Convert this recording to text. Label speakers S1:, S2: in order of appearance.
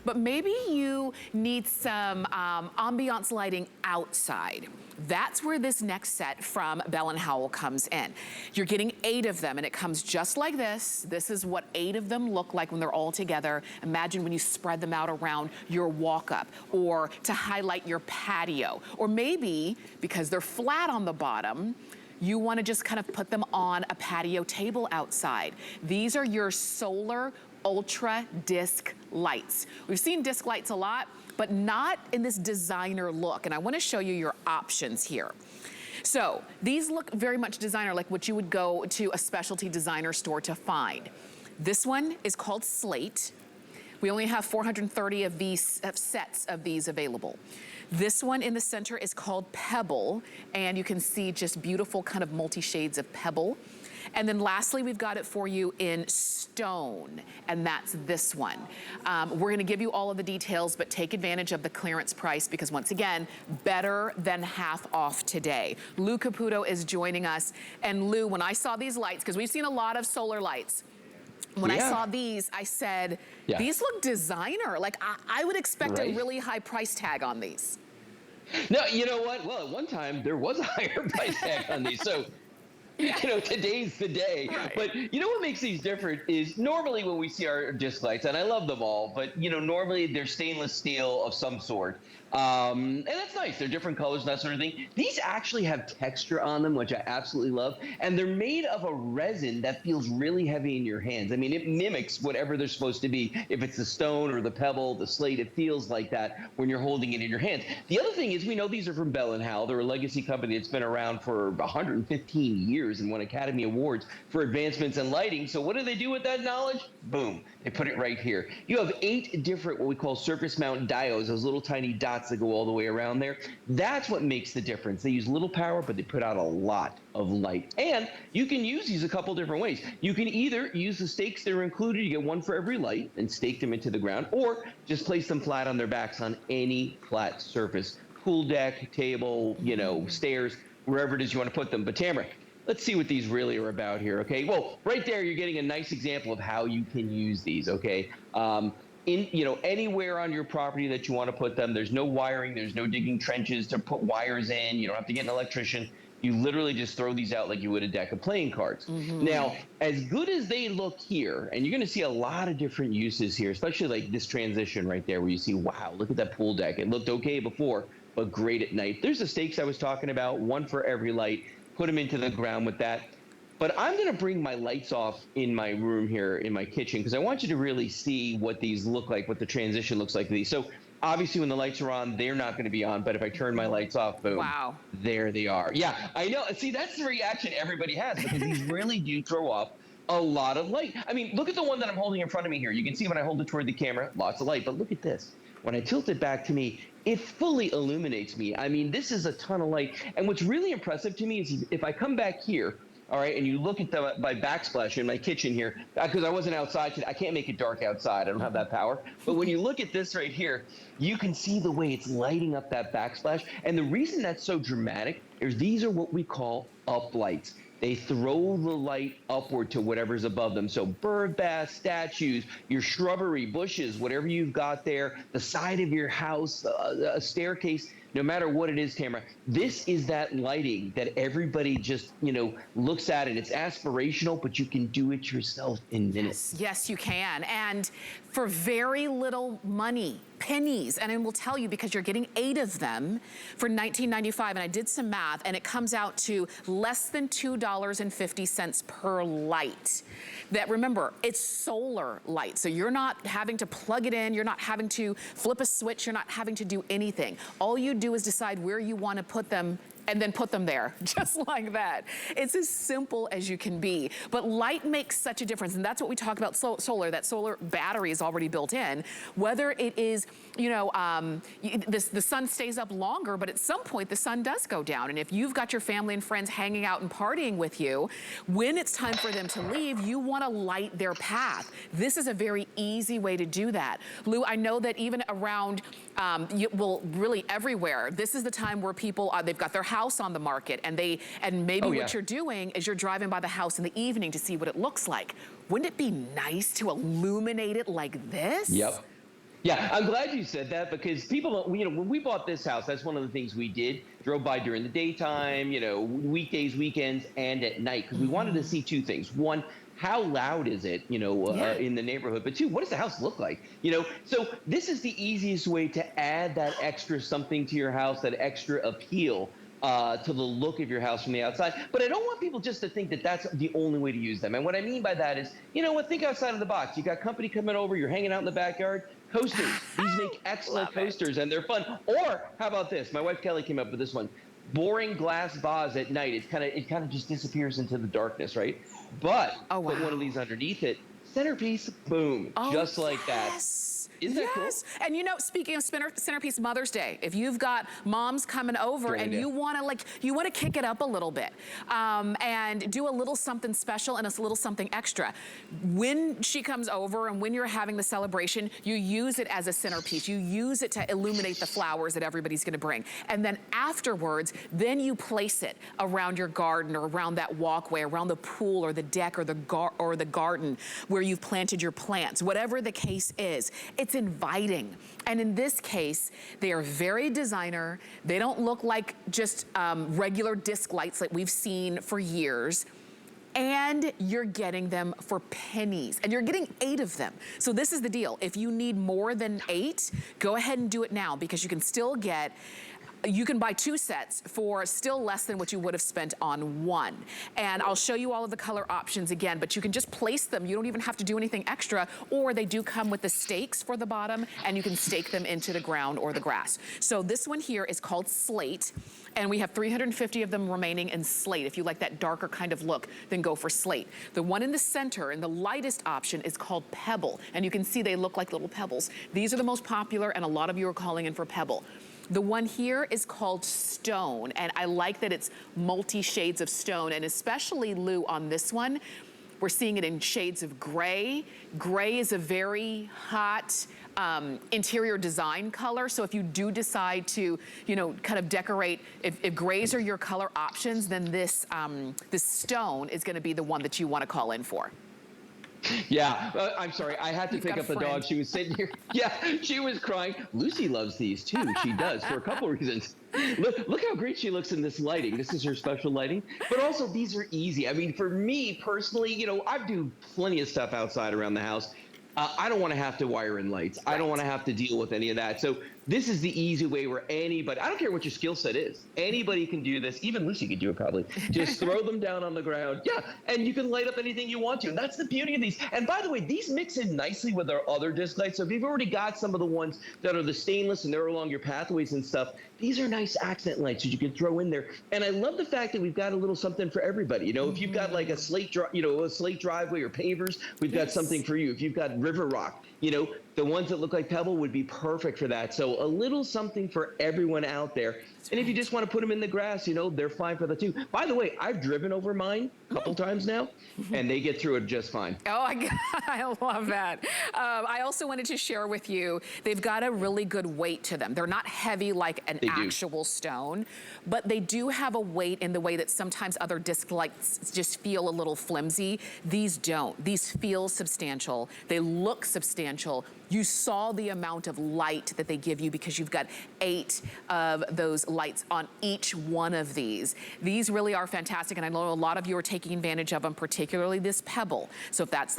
S1: but maybe you need some ambiance lighting outside. That's where this next set from Bell & Howell comes in. You're getting 8 of them, and it comes just like this. This is what 8 of them look like when they're all together. Imagine when you spread them out around your walk-up, or to highlight your patio. Or maybe, because they're flat on the bottom, you wanna just kind of put them on a patio table outside. These are your solar ultra disc lights. We've seen disc lights a lot, but not in this designer look. And I wanna show you your options here. So these look very much designer, like what you would go to a specialty designer store to find. This one is called Slate. We only have 430 of these sets of these available. This one in the center is called Pebble, and you can see just beautiful kind of multi-shades of pebble. And then lastly, we've got it for you in stone, and that's this one. We're gonna give you all of the details, but take advantage of the clearance price because once again, better than half off today. Lou Caputo is joining us. And Lou, when I saw these lights, because we've seen a lot of solar lights, when I saw these, I said, these look designer. Like, I would expect a really high price tag on these.
S2: No, you know what? Well, at one time, there was a higher price tag on these. So, you know, today's the day. Right. But you know what makes these different is normally when we see our disc lights, and I love them all, but, you know, normally they're stainless steel of some sort. And that's nice. They're different colors and that sort of thing. These actually have texture on them, which I absolutely love. And they're made of a resin that feels really heavy in your hands. I mean, it mimics whatever they're supposed to be. If it's the stone or the pebble, the slate, it feels like that when you're holding it in your hands. The other thing is we know these are from Bell & Howell. They're a legacy company that's been around for 115 years and won Academy Awards for advancements in lighting. So what do they do with that knowledge? Boom. They put it right here. You have 8 different what we call surface mount diodes, those little tiny dots that go all the way around there. That's what makes the difference. They use little power, but they put out a lot of light. And you can use these a couple different ways. You can either use the stakes that are included, you get one for every light, and stake them into the ground, or just place them flat on their backs on any flat surface. Pool deck, table, you know, stairs, wherever it is you want to put them. But Tamara, let's see what these really are about here, okay? Well, right there, you're getting a nice example of how you can use these, okay? In, you know, anywhere on your property that you want to put them, there's no wiring, there's no digging trenches to put wires in, you don't have to get an electrician. You literally just throw these out like you would a deck of playing cards. Now, as good as they look here, and you're going to see a lot of different uses here, especially like this transition right there where you see, wow, look at that pool deck. It looked okay before, but great at night. There's the stakes I was talking about, one for every light. Put them into the ground with that. But I'm going to bring my lights off in my room here in my kitchen because I want you to really see what these look like, what the transition looks like to these. So obviously when the lights are on, they're not going to be on. But if I turn my lights off, boom, there they are. Yeah, I know. See, that's the reaction everybody has because these really do throw off a lot of light. I mean, look at the one that I'm holding in front of me here. You can see when I hold it toward the camera, lots of light. But look at this. When I tilt it back to me, it fully illuminates me. I mean, this is a ton of light. And what's really impressive to me is if I come back here, all right, and you look at my backsplash in my kitchen here, because I wasn't outside today. I can't make it dark outside. I don't have that power. But when you look at this right here, you can see the way it's lighting up that backsplash. And the reason that's so dramatic is these are what we call up lights. They throw the light upward to whatever's above them. So bird baths, statues, your shrubbery, bushes, whatever you've got there, the side of your house, a staircase, no matter what it is, Tamara, this is that lighting that everybody just, you know, looks at, and it's aspirational, but you can do it yourself in minutes.
S1: Yes, you can. And for very little money, pennies, and I will tell you because you're getting 8 of them for $19.95, and I did some math, and it comes out to less than $2.50 per light. That, remember, it's solar light, so you're not having to plug it in, you're not having to flip a switch, you're not having to do anything. All you do is decide where you want to put them and then put them there, just like that. It's as simple as you can be. But light makes such a difference, and that's what we talk about solar. That solar battery is already built in. Whether it is, you know, the sun stays up longer, but at some point the sun does go down. And if you've got your family and friends hanging out and partying with you, when it's time for them to leave, you want to light their path. This is a very easy way to do that. Lou, I know that even around, well, really everywhere, this is the time where people, they've got their house on the market, and maybe what you're doing is you're driving by the house in the evening to see what it looks like. Wouldn't it be nice to illuminate it like this?
S2: Yep. Yeah, I'm glad you said that because people don't, when we bought this house, that's one of the things we did. Drove by during the daytime, weekdays, weekends, and at night because we wanted to see two things. One, how loud is it,
S1: Yeah.
S2: in the neighborhood? But two, what does the house look like? So this is the easiest way to add that extra something to your house, that extra appeal. To the look of your house from the outside. But I don't want people just to think that that's the only way to use them. And what I mean by that is, think outside of the box. You got company coming over, you're hanging out in the backyard. Coasters. These make excellent
S1: Love it.
S2: coasters and they're fun. Or how about this? My wife Kelly came up with this one. Boring glass vase at night. It kind of just disappears into the darkness, right? But
S1: Oh, wow.
S2: put one of these underneath it. Centerpiece, boom,
S1: Oh,
S2: just like that.
S1: yes.
S2: Isn't that cool?
S1: Yes. And speaking of centerpiece Mother's Day, if you've got moms coming over
S2: Great
S1: and
S2: idea.
S1: you want to kick it up a little bit and do a little something special and a little something extra. When she comes over and when you're having the celebration, you use it as a centerpiece. You use it to illuminate the flowers that everybody's going to bring. And then afterwards, then you place it around your garden or around that walkway, around the pool or the deck or the garden where you've planted your plants. Whatever the case is, it's inviting. And in this case, they are very designer. They don't look like just regular disc lights that we've seen for years. And you're getting them for pennies. And you're getting 8 of them. So this is the deal. If you need more than 8, go ahead and do it now because you can still get you can buy 2 sets for still less than what you would have spent on 1. And I'll show you all of the color options again, but you can just place them. You don't even have to do anything extra, or they do come with the stakes for the bottom, and you can stake them into the ground or the grass. So this one here is called Slate, and we have 350 of them remaining in Slate. If you like that darker kind of look, then go for Slate. The one in the center and the lightest option is called Pebble, and you can see they look like little pebbles. These are the most popular, and a lot of you are calling in for Pebble. The one here is called Stone, and I like that it's multi-shades of stone, and especially, Lou, on this one, we're seeing it in shades of gray. Gray is a very hot interior design color, so if you do decide to, kind of decorate, if grays are your color options, then this stone is gonna be the one that you wanna call in for.
S2: Yeah, I'm sorry. I had to pick up the dog. She was sitting here. Yeah, she was crying. Lucy loves these too. She does for a couple of reasons. Look how great she looks in this lighting. This is her special lighting. But also, these are easy. I mean, for me personally, I do plenty of stuff outside around the house. I don't want to have to wire in lights. Right. I don't want to have to deal with any of that. So this is the easy way where anybody, I don't care what your skill set is, anybody can do this. Even Lucy could do it probably. Just throw them down on the ground. Yeah, and you can light up anything you want to. And that's the beauty of these. And by the way, these mix in nicely with our other disc lights. So if you've already got some of the ones that are the stainless and they're along your pathways and stuff, these are nice accent lights that you can throw in there. And I love the fact that we've got a little something for everybody. If you've got like a slate driveway or pavers, we've got something for you. If you've got river rock, the ones that look like pebble would be perfect for that. So a little something for everyone out there. And if you just want to put them in the grass, they're fine for that too. By the way, I've driven over mine a couple times now, and they get through it just fine.
S1: Oh, I love that. I also wanted to share with you, they've got a really good weight to them. They're not heavy like an actual stone, but they do have a weight in the way that sometimes other disc lights just feel a little flimsy. These don't. These feel substantial. They look substantial. You saw the amount of light that they give you because you've got 8 of those lights on each one of these. These really are fantastic, and I know a lot of you are taking advantage of them, particularly this Pebble. So if that's the